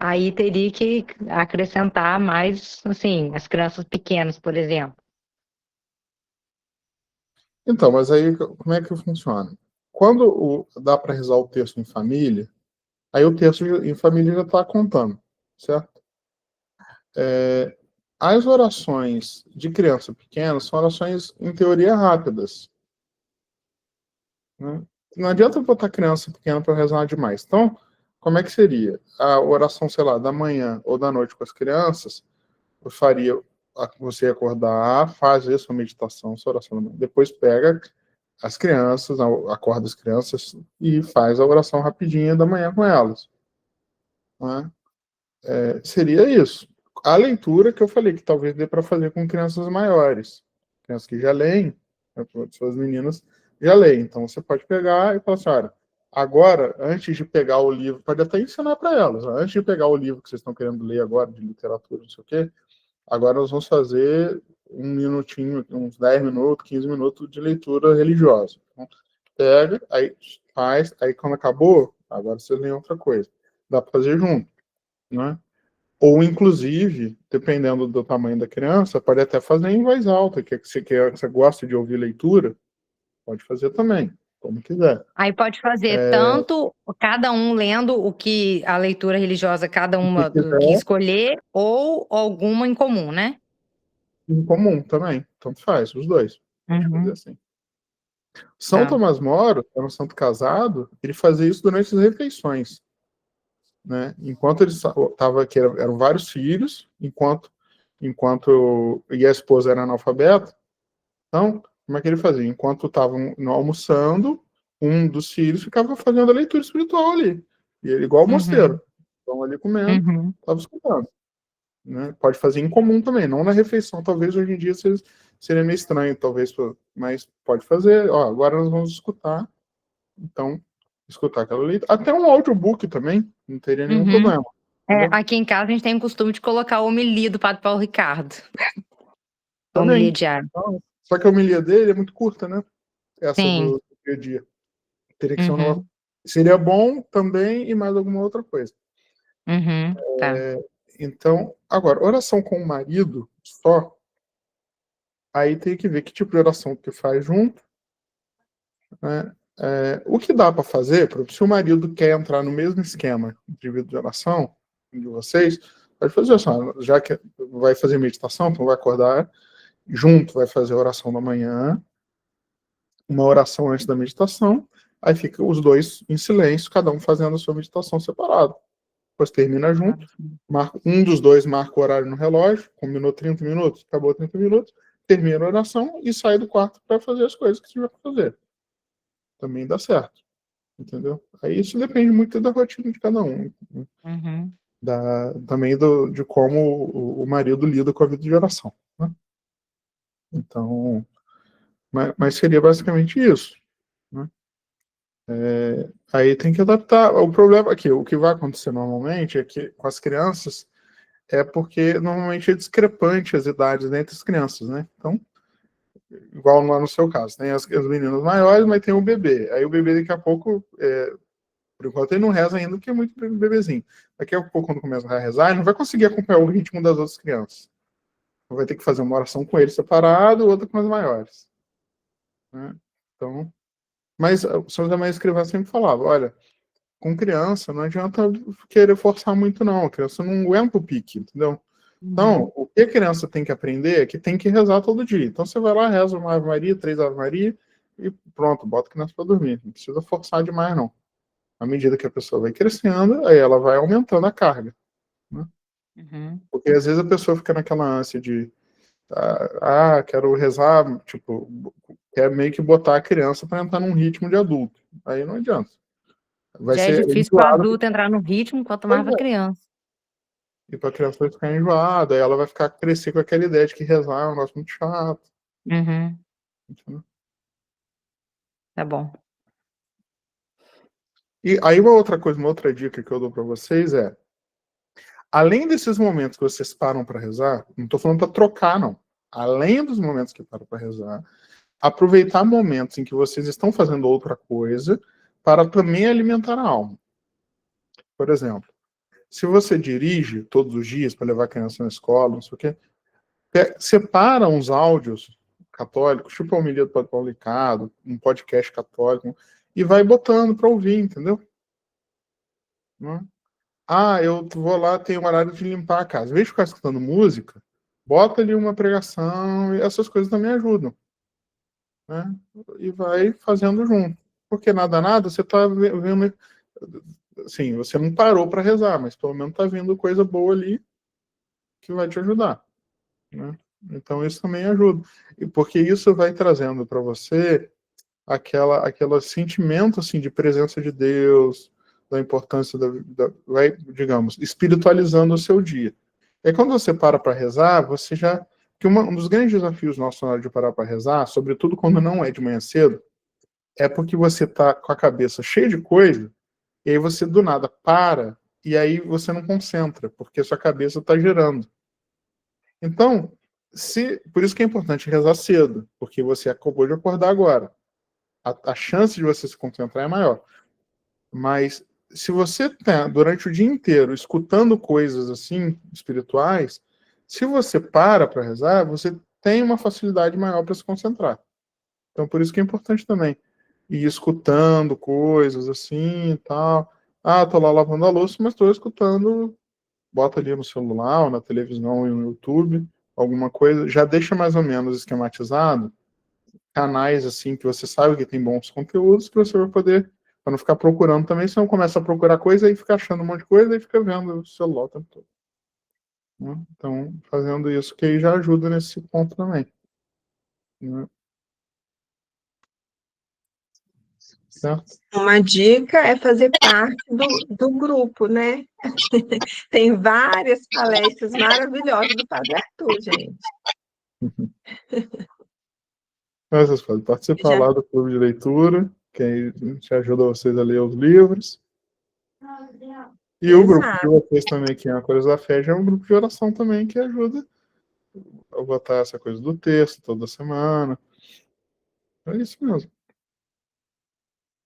Aí teria que acrescentar mais, assim, as crianças pequenas, por exemplo. Então, mas aí como é que funciona? Quando dá para rezar o terço em família, aí o terço em família já está contando, certo? As orações de criança pequena são orações, em teoria, rápidas, né? Não adianta botar criança pequena para rezar demais. Então, como é que seria? A oração, sei lá, da manhã ou da noite com as crianças, eu faria você acordar, fazer sua meditação, sua oração da manhã. Depois pega as crianças, acorda as crianças e faz a oração rapidinha da manhã com elas, né? Seria isso. A leitura que eu falei que talvez dê para fazer com crianças maiores, crianças que já leem, né, suas meninas já leem. Então você pode pegar e falar assim: olha, agora, antes de pegar o livro, pode até ensinar para elas, antes de pegar o livro que vocês estão querendo ler agora, de literatura, não sei o quê, agora nós vamos fazer um minutinho, uns 10 minutos, 15 minutos de leitura religiosa. Então, pega, aí faz, aí quando acabou, agora vocês leem outra coisa. Dá para fazer junto, né? Ou, inclusive, dependendo do tamanho da criança, pode até fazer em voz alta, que você gosta de ouvir leitura, pode fazer também, como quiser. Aí pode fazer tanto cada um lendo o que a leitura religiosa, cada uma que escolher, ou alguma em comum, né? Em comum também, tanto faz, os dois. Pode fazer assim. São Tá. Tomás Moro, era um santo casado, ele fazia isso durante as refeições, né? Enquanto ele estava aqui, eram vários filhos, enquanto e a esposa era analfabeta. Então, como é que ele fazia? Enquanto estavam almoçando, um dos filhos ficava fazendo a leitura espiritual ali, e ele igual o mosteiro, estão ali comendo, estava escutando, né? Pode fazer em comum também, não na refeição. Talvez hoje em dia seria meio estranho, talvez, mas pode fazer. Ó, agora nós vamos escutar. Então, escutar aquela leitura. Até um audiobook também, não teria nenhum problema. Aqui em casa a gente tem o costume de colocar o homilia do Padre Paulo Ricardo. Também. Homilia diária. Então, Só que a homilia dele é muito curta, né? Essa Sim. do dia a dia. Teria que ser um Uhum. negócio. Seria bom também e mais alguma outra coisa. Uhum. Tá. Então, agora, oração com o marido só, aí tem que ver que tipo de oração que faz junto, né? O que dá para fazer, por exemplo, se o marido quer entrar no mesmo esquema de vida de oração de vocês, pode fazer assim, já que vai fazer meditação, então vai acordar junto, vai fazer a oração da manhã, uma oração antes da meditação, aí fica os dois em silêncio, cada um fazendo a sua meditação separado. Depois termina junto, um dos dois marca o horário no relógio, combinou 30 minutos, acabou 30 minutos, termina a oração e sai do quarto para fazer as coisas que tiver para fazer. Também dá certo, entendeu? Aí isso depende muito da rotina de cada um. Uhum. Também de como o marido lida com a vida de oração, né? Então, mas seria basicamente isso, né? Aí tem que adaptar. O problema aqui, o que vai acontecer normalmente é que com as crianças é porque normalmente é discrepante as idades entre as crianças, né? Então, igual lá no seu caso, tem as meninas maiores, mas tem o bebê. Aí o bebê daqui a pouco, por enquanto ele não reza ainda, porque é muito bebezinho. Daqui a pouco, quando começa a rezar, ele não vai conseguir acompanhar o ritmo das outras crianças. Vai ter que fazer uma oração com ele separado, outra com as maiores, né? Então, mas o São José Maria Escrivá sempre falava, olha, com criança não adianta querer forçar muito não, a criança não aguenta o pique, entendeu? Então, o que a criança tem que aprender é que tem que rezar todo dia. Então, você vai lá, reza uma Ave Maria, 3 Ave Maria, e pronto, bota a criança para dormir. Não precisa forçar demais, não. À medida que a pessoa vai crescendo, aí ela vai aumentando a carga, né? Uhum. Porque às vezes a pessoa fica naquela ânsia de quero rezar, tipo, quer meio que botar a criança para entrar num ritmo de adulto. Aí não adianta. Vai Já é ser difícil para o enjoado. adulto entrar no ritmo, quanto mais para criança. E para a criança vai ficar enjoada, aí ela vai crescer com aquela ideia de que rezar é um negócio muito chato. Uhum. Entendeu? Tá bom. E aí uma outra dica que eu dou para vocês é, além desses momentos que vocês param para rezar, não estou falando para trocar, não. Além dos momentos que param para rezar, aproveitar momentos em que vocês estão fazendo outra coisa para também alimentar a alma. Por exemplo, se você dirige todos os dias para levar a criança na escola, não sei o quê, separa uns áudios católicos, tipo a homilia do Padre Paulo Ricardo, um podcast católico, e vai botando para ouvir, entendeu? Né? Eu vou lá, tem o horário de limpar a casa. Em vez de ficar escutando música, bota ali uma pregação, e essas coisas também ajudam, né? E vai fazendo junto. Porque nada, você está vendo. Assim, você não parou para rezar, mas pelo menos está vendo coisa boa ali que vai te ajudar, né? Então isso também ajuda. E porque isso vai trazendo para você aquele sentimento assim, de presença de Deus, da importância vai, digamos, espiritualizando o seu dia. E aí, quando você para rezar, você já... Que um dos grandes desafios nossos na hora de parar para rezar, sobretudo quando não é de manhã cedo, é porque você está com a cabeça cheia de coisa, e aí você do nada para, e aí você não concentra, porque a sua cabeça está girando. Então, por isso que é importante rezar cedo, porque você acabou de acordar agora. A chance de você se concentrar é maior. Mas se você está durante o dia inteiro escutando coisas assim espirituais, se você para rezar, você tem uma facilidade maior para se concentrar. Então por isso que é importante também ir escutando coisas assim e tal. Tô lá lavando a louça, mas estou escutando, bota ali no celular ou na televisão ou no YouTube, alguma coisa, já deixa mais ou menos esquematizado canais assim que você sabe que tem bons conteúdos que você vai poder, para não ficar procurando também, senão começa a procurar coisa e fica achando um monte de coisa e fica vendo o celular o tempo todo, né? Então, fazendo isso que aí já ajuda nesse ponto também, né? Certo? Uma dica é fazer parte do grupo, né? Tem várias palestras maravilhosas do Padre Arthur, gente. Mas vocês podem participar lá do clube de leitura, que aí a gente ajuda vocês a ler os livros. E o grupo de vocês também, que é uma coisa da fé, já é um grupo de oração também que ajuda eu botar essa coisa do texto toda semana. É isso mesmo.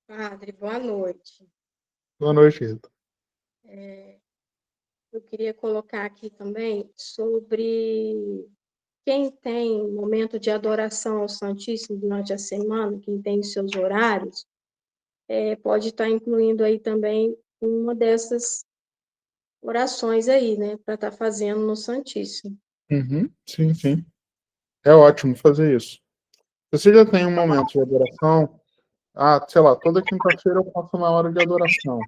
Padre, boa noite. Boa noite, Rita. Eu queria colocar aqui também sobre quem tem momento de adoração ao Santíssimo durante a semana, quem tem os seus horários, pode estar incluindo aí também uma dessas orações aí, né, para estar fazendo no Santíssimo. Uhum, sim, sim. É ótimo fazer isso. Se você já tem um momento de adoração, sei lá, toda quinta-feira eu passo uma hora de adoração.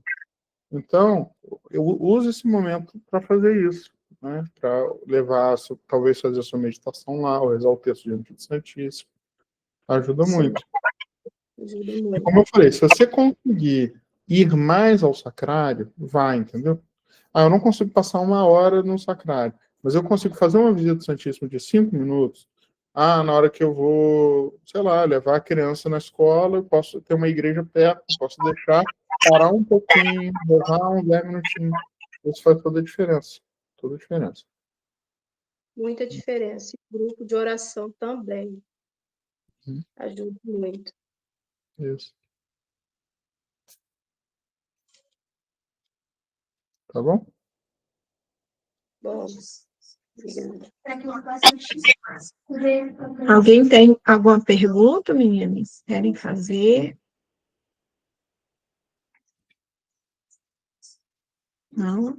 Então, eu uso esse momento para fazer isso, né? Para levar, talvez fazer a sua meditação lá, ou rezar o texto diante do Santíssimo. Ajuda Sim. muito. Ajuda E muito. como eu falei, se você conseguir ir mais ao sacrário, vai, entendeu? Eu não consigo passar uma hora no sacrário, mas eu consigo fazer uma visita do Santíssimo de 5 minutos. Na hora que eu vou, sei lá, levar a criança na escola, eu posso ter uma igreja perto, posso deixar, parar um pouquinho, levar uns 10 minutinhos. Isso faz toda a diferença. Toda a diferença. Muita diferença. O grupo de oração também ajuda muito. Isso. Tá bom? Bom, obrigada. Alguém tem alguma pergunta, meninas? Querem fazer? Não?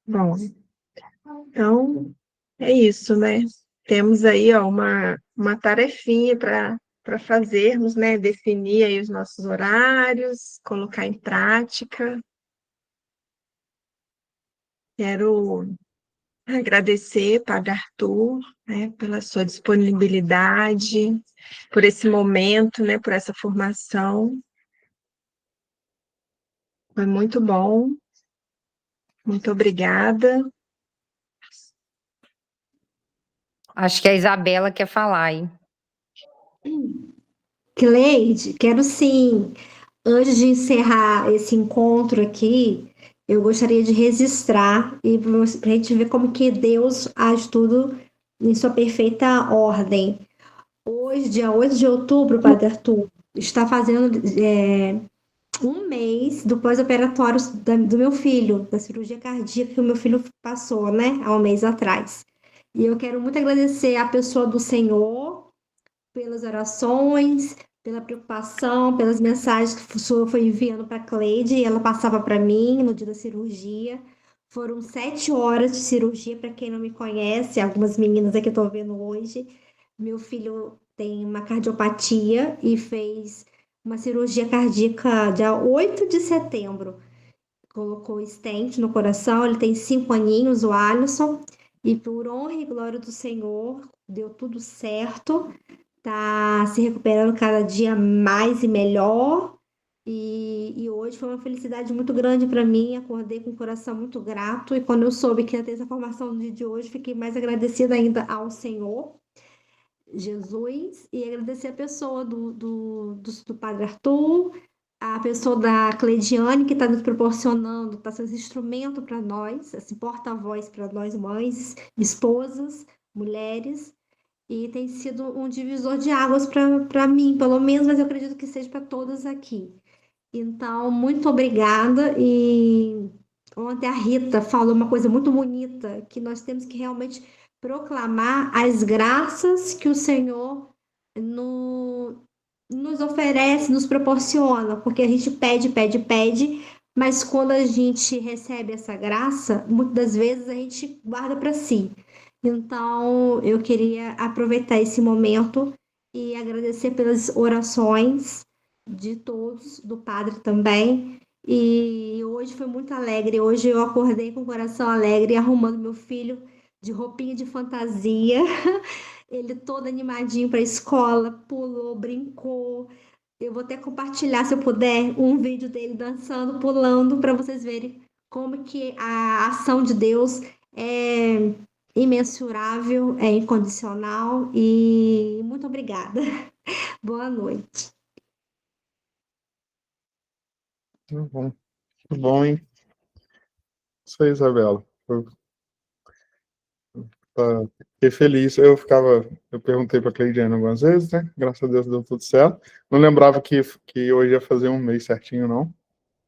Bom, então é isso, né? Temos aí ó, uma tarefinha para fazermos, né? Definir aí os nossos horários, colocar em prática. Quero agradecer, Padre Arthur, né, pela sua disponibilidade, por esse momento, né, por essa formação. Foi muito bom. Muito obrigada. Acho que a Isabela quer falar aí. Cleide, quero sim. Antes de encerrar esse encontro aqui, eu gostaria de registrar e para a gente ver como que Deus age tudo em sua perfeita ordem. Hoje, dia 8 de outubro, Padre Arthur, está fazendo um mês do pós-operatório do meu filho, da cirurgia cardíaca que o meu filho passou, né, há um mês atrás. E eu quero muito agradecer a pessoa do Senhor pelas orações, pela preocupação, pelas mensagens que o senhor foi enviando para a Cleide e ela passava para mim no dia da cirurgia. Foram 7 horas de cirurgia, para quem não me conhece, algumas meninas aqui estão vendo hoje. Meu filho tem uma cardiopatia e fez uma cirurgia cardíaca dia 8 de setembro. Colocou stent no coração, ele tem 5 aninhos, o Alisson, e por honra e glória do Senhor, deu tudo certo. Tá se recuperando cada dia mais e melhor. E hoje foi uma felicidade muito grande para mim. Acordei com o coração muito grato. E quando eu soube que ia ter essa formação no dia de hoje, fiquei mais agradecida ainda ao Senhor Jesus e agradecer a pessoa do Padre Arthur, a pessoa da Cleidiane, que está nos proporcionando, está sendo esse instrumento para nós, esse porta-voz para nós, mães, esposas, mulheres. E tem sido um divisor de águas para mim, pelo menos, mas eu acredito que seja para todas aqui. Então, muito obrigada. E ontem a Rita falou uma coisa muito bonita, que nós temos que realmente proclamar as graças que o Senhor no, nos oferece, nos proporciona, porque a gente pede, pede, pede, mas quando a gente recebe essa graça, muitas das vezes a gente guarda para si. Então, eu queria aproveitar esse momento e agradecer pelas orações de todos, do padre também. E hoje foi muito alegre. Hoje eu acordei com o coração alegre, arrumando meu filho de roupinha de fantasia. Ele todo animadinho para a escola, pulou, brincou. Eu vou até compartilhar, se eu puder, um vídeo dele dançando, pulando, para vocês verem como que a ação de Deus é imensurável, é incondicional. E muito obrigada. Boa noite. Muito bom. Muito bom, hein? Isso aí, Isabela. Fiquei feliz. Eu perguntei para a Cleidiane algumas vezes, né? Graças a Deus deu tudo certo. Não lembrava que hoje ia fazer um mês certinho, não.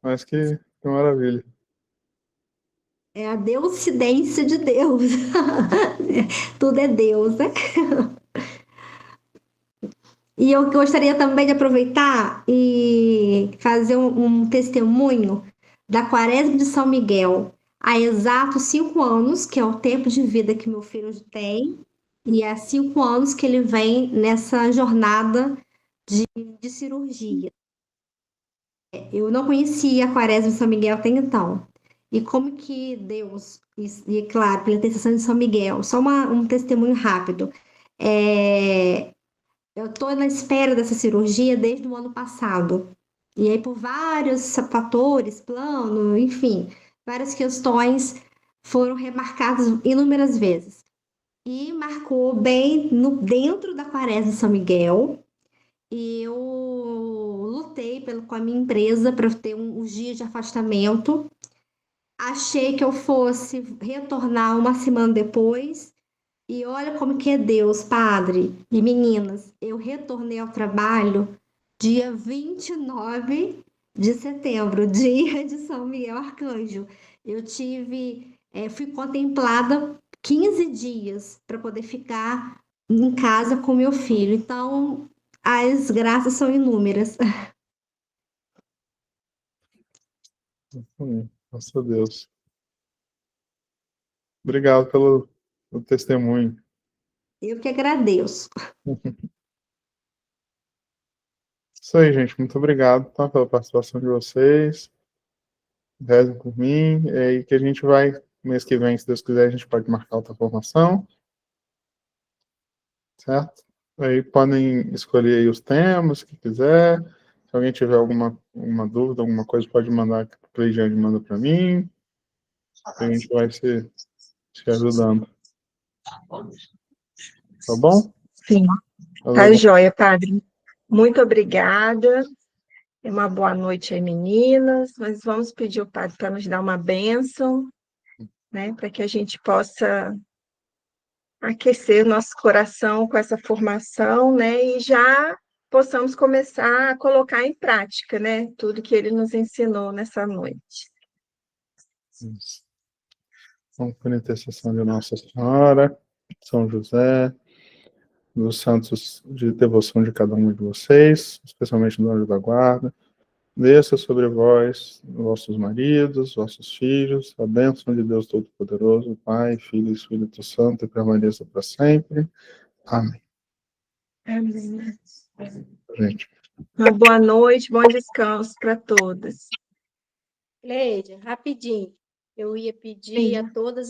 Mas que maravilha. É a deusidência de Deus. Tudo é Deus, né? E eu gostaria também de aproveitar e fazer um testemunho da Quaresma de São Miguel. Há exatos 5 anos, que é o tempo de vida que meu filho tem, e há 5 anos que ele vem nessa jornada de cirurgia. Eu não conhecia a Quaresma de São Miguel até então. E como que Deus, e claro, pela intercessão de São Miguel, só um testemunho rápido. Eu estou na espera dessa cirurgia desde o ano passado. E aí, por vários fatores, plano, enfim, várias questões foram remarcadas inúmeras vezes. E marcou bem dentro da Quaresma de São Miguel. E eu lutei com a minha empresa para ter uns dias de afastamento. Achei que eu fosse retornar uma semana depois. E olha como que é Deus, padre e meninas. Eu retornei ao trabalho dia 29 de setembro, dia de São Miguel Arcanjo. Fui contemplada 15 dias para poder ficar em casa com meu filho. Então, as graças são inúmeras. Graças a Deus. Obrigado pelo testemunho. Eu que agradeço. Isso aí, gente. Muito obrigado, tá, pela participação de vocês. Rezem por mim. E que a gente vai, mês que vem, se Deus quiser, a gente pode marcar outra formação. Certo? Aí podem escolher aí os temas que quiser. Se alguém tiver alguma dúvida, alguma coisa, pode mandar, que a Cleidiane manda para mim. A gente vai se ajudando. Tá bom? Sim. Tá joia, padre. Muito obrigada. Uma boa noite aí, meninas. Nós vamos pedir ao padre para nos dar uma bênção, né, para que a gente possa aquecer o nosso coração com essa formação, né, e já possamos começar a colocar em prática, né, tudo que ele nos ensinou nessa noite. Isso. Vamos por intercessão de Nossa Senhora, São José, dos santos de devoção de cada um de vocês, especialmente do anjo da guarda. Desça sobre vós, vossos maridos, vossos filhos, a bênção de Deus Todo-Poderoso, Pai, Filho e Espírito Santo, e permaneça para sempre. Amém. Amém. Gente. Uma boa noite, bom descanso para todas. Cleide, rapidinho, eu ia pedir a todas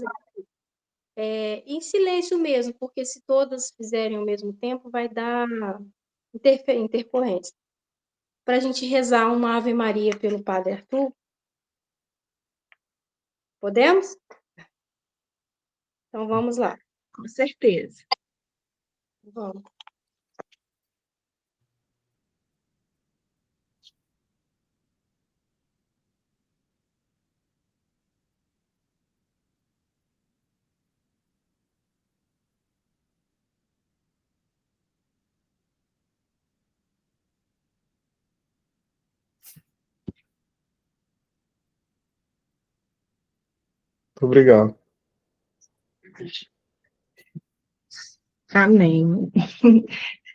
em silêncio mesmo, porque se todas fizerem ao mesmo tempo, vai dar intercorrência. Para a gente rezar uma Ave Maria pelo Padre Arthur. Podemos? Então vamos lá. Com certeza. Vamos. Muito obrigado. Amém.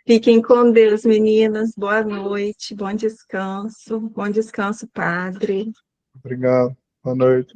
Fiquem com Deus, meninas. Boa noite, bom descanso, padre. Obrigado. Boa noite.